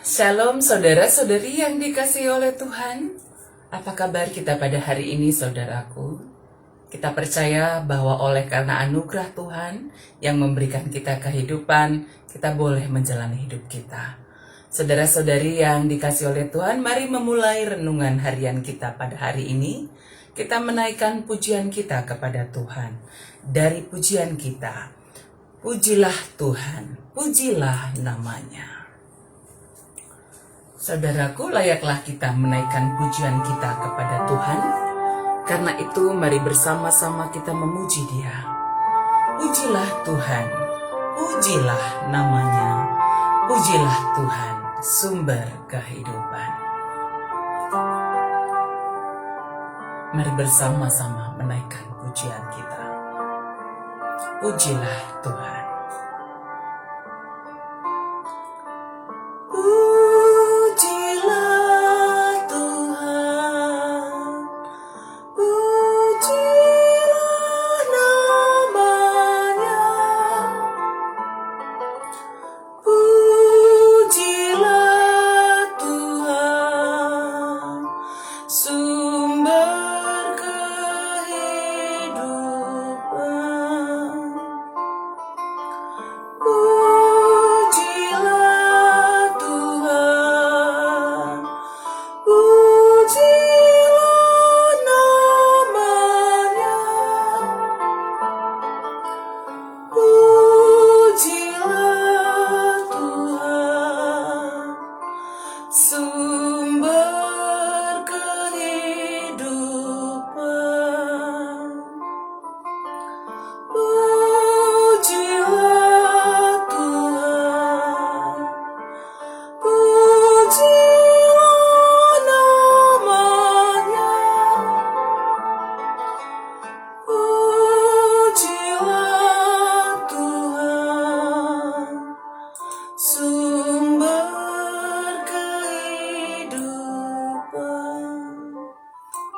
Shalom saudara-saudari yang dikasihi oleh Tuhan. Apa kabar kita pada hari ini saudaraku? Kita percaya bahwa oleh karena anugerah Tuhan yang memberikan kita kehidupan, kita boleh menjalani hidup kita. Saudara-saudari yang dikasihi oleh Tuhan, mari memulai renungan harian kita pada hari ini. Kita menaikkan pujian kita kepada Tuhan. Dari pujian kita, pujilah Tuhan, pujilah namanya. Saudaraku, layaklah kita menaikkan pujian kita kepada Tuhan. Karena itu, mari bersama-sama kita memuji Dia. Pujilah Tuhan, pujilah namanya, pujilah Tuhan, sumber kehidupan. Mari bersama-sama menaikkan pujian kita. Pujilah Tuhan.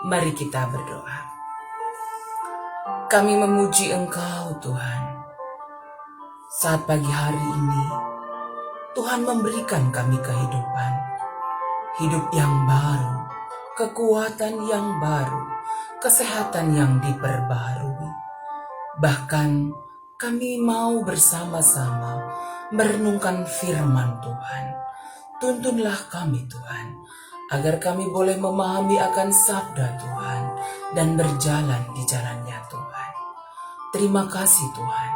Mari kita berdoa. Kami memuji Engkau Tuhan. Saat pagi hari ini, Tuhan memberikan kami kehidupan. Hidup yang baru, kekuatan yang baru, kesehatan yang diperbarui. Bahkan kami mau bersama-sama merenungkan firman Tuhan. Tuntunlah kami Tuhan, agar kami boleh memahami akan sabda Tuhan dan berjalan di jalannya Tuhan. Terima kasih Tuhan.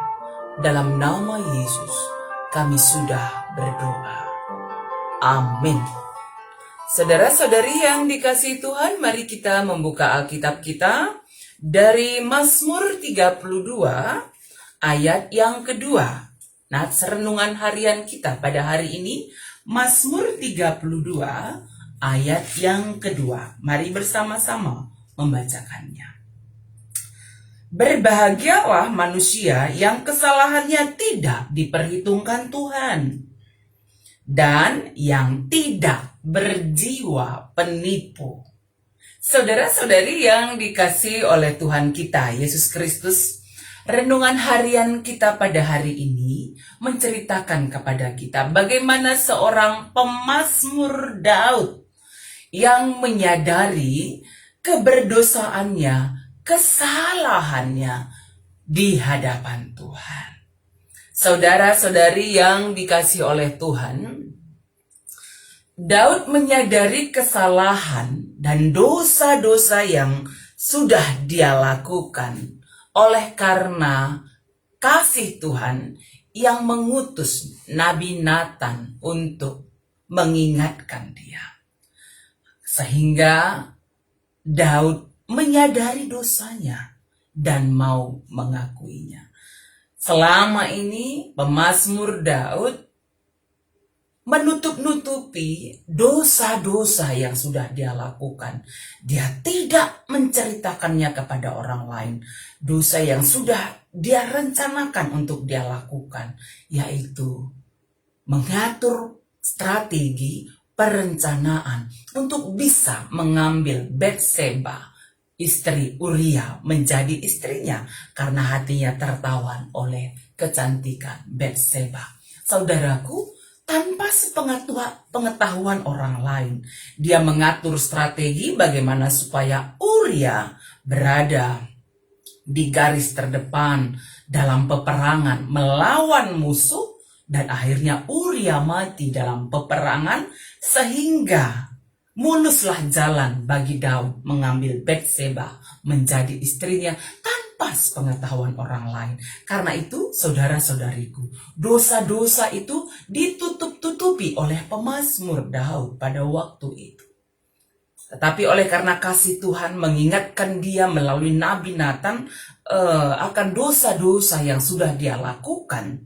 Dalam nama Yesus kami sudah berdoa. Amin. Saudara-saudari yang dikasihi Tuhan, mari kita membuka Alkitab kita dari Mazmur 32 ayat yang kedua. Nats renungan harian kita pada hari ini, Mazmur 32 ayat yang kedua. Mari bersama-sama membacakannya. Berbahagialah manusia yang kesalahannya tidak diperhitungkan Tuhan, dan yang tidak berjiwa penipu. Saudara-saudari yang dikasihi oleh Tuhan kita, Yesus Kristus, renungan harian kita pada hari ini menceritakan kepada kita bagaimana seorang pemazmur Daud yang menyadari keberdosaannya, kesalahannya di hadapan Tuhan. Saudara-saudari yang dikasihi oleh Tuhan, Daud menyadari kesalahan dan dosa-dosa yang sudah dia lakukan oleh karena kasih Tuhan yang mengutus Nabi Nathan untuk mengingatkan dia. Sehingga Daud menyadari dosanya dan mau mengakuinya. Selama ini pemazmur Daud menutup-nutupi dosa-dosa yang sudah dia lakukan. Dia tidak menceritakannya kepada orang lain. Dosa yang sudah dia rencanakan untuk dia lakukan, yaitu mengatur strategi perencanaan untuk bisa mengambil Batseba, istri Uria, menjadi istrinya karena hatinya tertawan oleh kecantikan Batseba. Saudaraku, tanpa pengetahuan orang lain. Dia mengatur strategi bagaimana supaya Uria berada di garis terdepan dalam peperangan melawan musuh, dan akhirnya Uria mati dalam peperangan, sehingga muluslah jalan bagi Daud mengambil Batseba menjadi istrinya tanpa pengetahuan orang lain. Karena itu, saudara-saudariku, dosa-dosa itu ditutup-tutupi oleh pemazmur Daud pada waktu itu. Tetapi oleh karena kasih Tuhan mengingatkan dia melalui Nabi Nathan akan dosa-dosa yang sudah dia lakukan,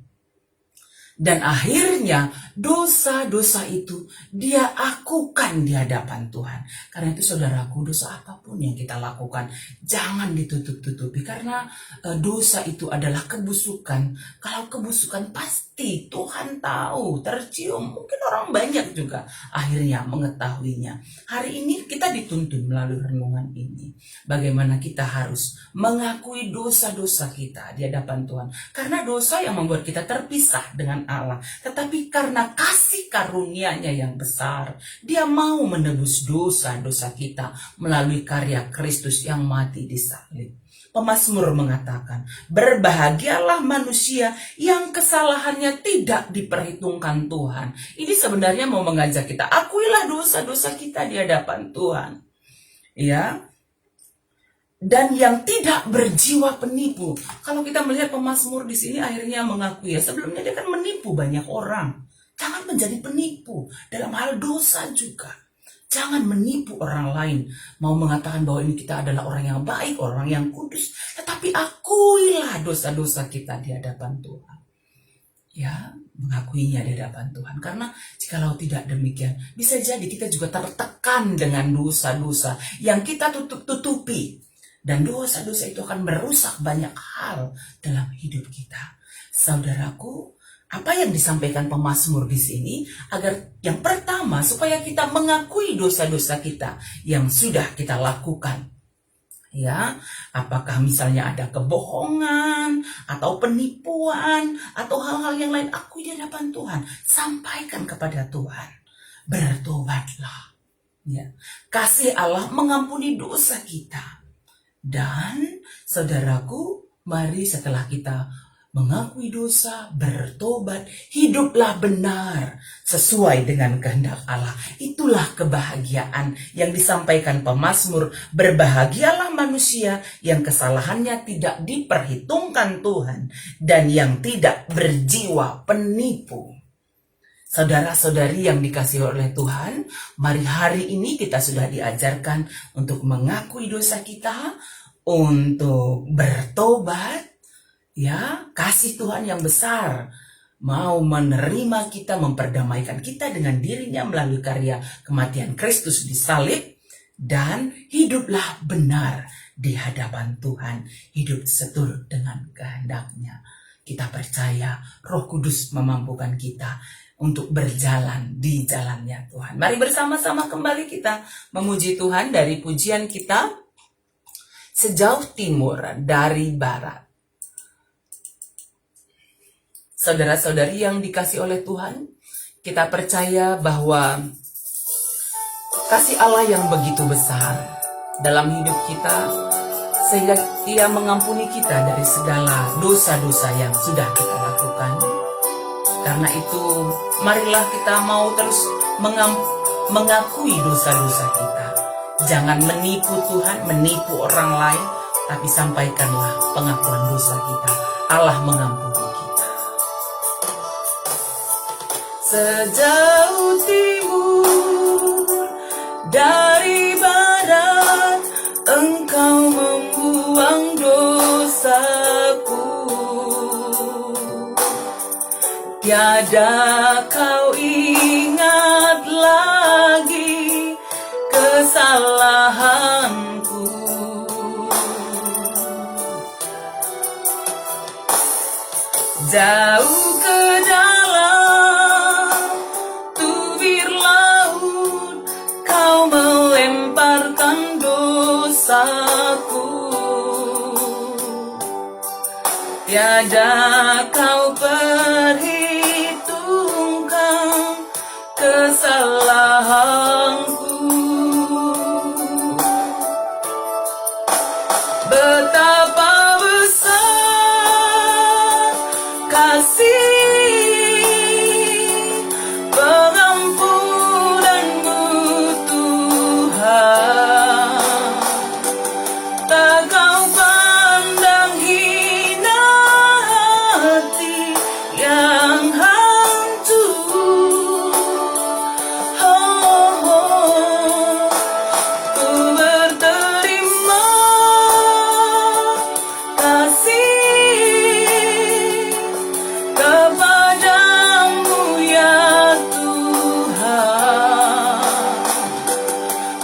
dan akhirnya dosa-dosa itu dia akukan di hadapan Tuhan. Karena itu saudaraku, dosa apapun yang kita lakukan jangan ditutup-tutupi. Karena dosa itu adalah kebusukan. Kalau kebusukan pasti Tuhan tahu, tercium. Mungkin orang banyak juga akhirnya mengetahuinya. Hari ini kita dituntun melalui renungan ini. Bagaimana kita harus mengakui dosa-dosa kita di hadapan Tuhan. Karena dosa yang membuat kita terpisah dengan Allah, tetapi karena kasih karunia-Nya yang besar, Dia mau menebus dosa-dosa kita melalui karya Kristus yang mati di salib. Pemazmur mengatakan, berbahagialah manusia yang kesalahannya tidak diperhitungkan Tuhan. Ini sebenarnya mau mengajak kita, akuilah dosa-dosa kita di hadapan Tuhan. Ya, dan yang tidak berjiwa penipu. Kalau kita melihat pemazmur di sini akhirnya mengakui, ya sebelumnya dia kan menipu banyak orang. Jangan menjadi penipu dalam hal dosa juga. Jangan menipu orang lain. Mau mengatakan bahwa ini kita adalah orang yang baik, orang yang kudus, tetapi akuilah dosa-dosa kita di hadapan Tuhan. Ya, mengakuinya di hadapan Tuhan. Karena jikalau tidak demikian, bisa jadi kita juga tertekan dengan dosa-dosa yang kita tutup-tutupi. Dan dosa-dosa itu akan merusak banyak hal dalam hidup kita. Saudaraku, apa yang disampaikan pemazmur di sini agar yang pertama supaya kita mengakui dosa-dosa kita yang sudah kita lakukan. Ya, apakah misalnya ada kebohongan atau penipuan atau hal-hal yang lain, akui di hadapan Tuhan, sampaikan kepada Tuhan. Bertobatlah. Ya, kasih Allah mengampuni dosa kita. Dan saudaraku, mari setelah kita mengakui dosa, bertobat, hiduplah benar sesuai dengan kehendak Allah. Itulah kebahagiaan yang disampaikan pemazmur. Berbahagialah manusia yang kesalahannya tidak diperhitungkan Tuhan dan yang tidak berjiwa penipu. Saudara-saudari yang dikasihi oleh Tuhan, mari hari ini kita sudah diajarkan untuk mengakui dosa kita, untuk bertobat. Ya, kasih Tuhan yang besar mau menerima kita, memperdamaikan kita dengan dirinya melalui karya kematian Kristus di salib, dan hiduplah benar di hadapan Tuhan, hidup seturut dengan kehendak-Nya. Kita percaya Roh Kudus memampukan kita untuk berjalan di jalannya Tuhan. Mari bersama-sama kembali kita memuji Tuhan dari pujian kita, sejauh timur dari barat. Saudara-saudari yang dikasih oleh Tuhan, kita percaya bahwa kasih Allah yang begitu besar dalam hidup kita, sehingga Ia mengampuni kita dari segala dosa-dosa yang sudah kita lakukan. Karena itu, marilah kita mau terus mengakui dosa-dosa kita. Jangan menipu Tuhan, menipu orang lain, tapi sampaikanlah pengakuan dosa kita. Allah mengampuni kita. Sejauh timur dari barat, Engkau membuang dosaku. Tiada kau ingat lagi kesalahanku. Jauh ke dalam tubir laut, kau melemparkan dosaku. Tiada kau perhitungkan kesalahanku. Betapa besar kasih pengampunanmu Tuhan. Tak kau pandang hina hati yang hancur. Ku berterima kasih kepadamu ya Tuhan.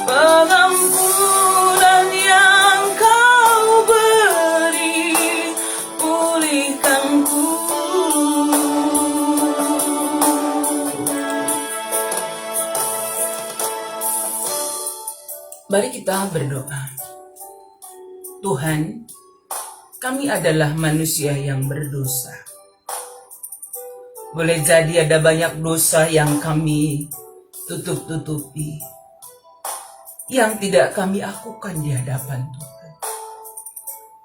Pengampunan yang kau beri pulihkanku. Mari kita berdoa. Tuhan, kami adalah manusia yang berdosa. Boleh jadi ada banyak dosa yang kami tutup-tutupi, yang tidak kami lakukan di hadapan Tuhan.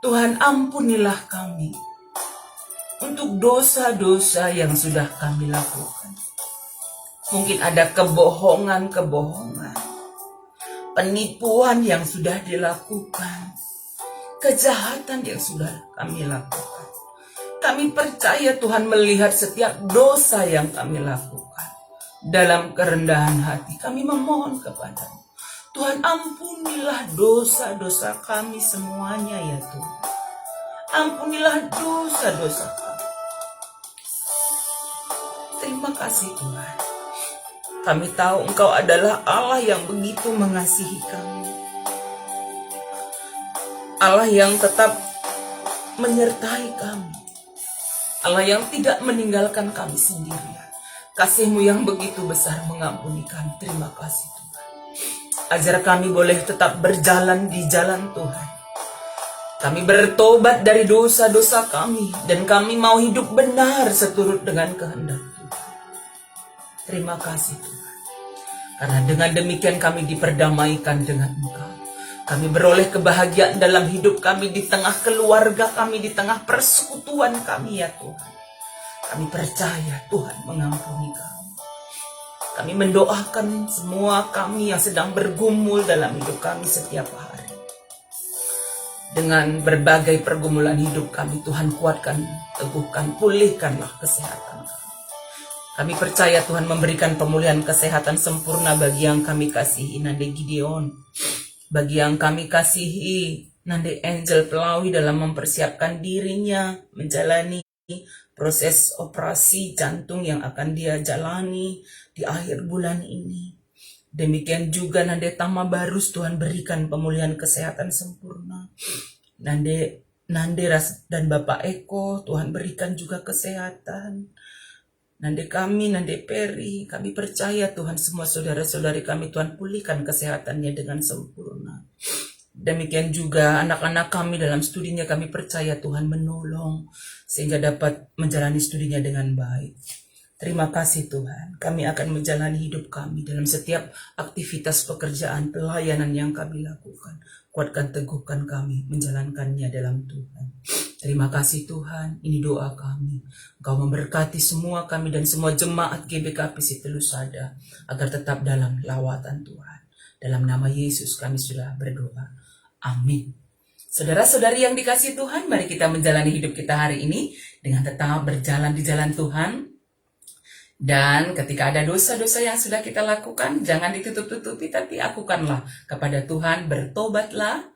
Tuhan, ampunilah kami untuk dosa-dosa yang sudah kami lakukan. Mungkin ada kebohongan-kebohongan, penipuan yang sudah dilakukan, kejahatan yang sudah kami lakukan. Kami percaya Tuhan melihat setiap dosa yang kami lakukan. Dalam kerendahan hati kami memohon kepadamu, Tuhan, ampunilah dosa-dosa kami semuanya ya Tuhan. Ampunilah dosa-dosa kami. Terima kasih Tuhan. Kami tahu Engkau adalah Allah yang begitu mengasihi kami. Allah yang tetap menyertai kami. Allah yang tidak meninggalkan kami sendirian. Kasih-Mu yang begitu besar mengampuni kami. Terima kasih Tuhan. Ajar kami boleh tetap berjalan di jalan Tuhan. Kami bertobat dari dosa-dosa kami. Dan kami mau hidup benar seturut dengan kehendak Tuhan. Terima kasih Tuhan. Karena dengan demikian kami diperdamaikan dengan Engkau. Kami beroleh kebahagiaan dalam hidup kami, di tengah keluarga kami, di tengah persekutuan kami ya Tuhan. Kami percaya Tuhan mengampuni kami. Kami mendoakan semua kami yang sedang bergumul dalam hidup kami setiap hari. Dengan berbagai pergumulan hidup kami, Tuhan kuatkan, teguhkan, pulihkanlah kesehatan kami. Kami percaya Tuhan memberikan pemulihan kesehatan sempurna bagi yang kami kasihi Nande Gideon. Bagi yang kami kasihi Nande Angel Pelawi dalam mempersiapkan dirinya menjalani proses operasi jantung yang akan dia jalani di akhir bulan ini. Demikian juga Nande Tama Barus, Tuhan berikan pemulihan kesehatan sempurna. Nande Ras dan Bapak Eko, Tuhan berikan juga kesehatan. Nande kami, Nande Peri, kami percaya Tuhan semua saudara-saudari kami, Tuhan pulihkan kesehatannya dengan sempurna. Demikian juga anak-anak kami dalam studinya, kami percaya Tuhan menolong sehingga dapat menjalani studinya dengan baik. Terima kasih Tuhan, kami akan menjalani hidup kami dalam setiap aktivitas pekerjaan, pelayanan yang kami lakukan. Kuatkan, teguhkan kami menjalankannya dalam Tuhan. Terima kasih Tuhan, ini doa kami. Engkau memberkati semua kami dan semua jemaat GBKP Sitelusada agar tetap dalam lawatan Tuhan. Dalam nama Yesus kami sudah berdoa. Amin. Saudara-saudari yang dikasihi Tuhan, mari kita menjalani hidup kita hari ini dengan tetap berjalan di jalan Tuhan. Dan ketika ada dosa-dosa yang sudah kita lakukan, jangan ditutup-tutupi, tapi lakukanlah kepada Tuhan, bertobatlah,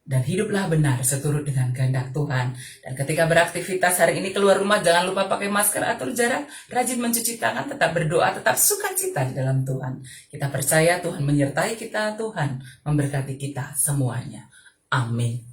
dan hiduplah benar seturut dengan kehendak Tuhan. Dan ketika beraktivitas hari ini keluar rumah, jangan lupa pakai masker, atur jarak, rajin mencuci tangan, tetap berdoa, tetap sukacita di dalam Tuhan. Kita percaya Tuhan menyertai kita, Tuhan memberkati kita semuanya. Amin.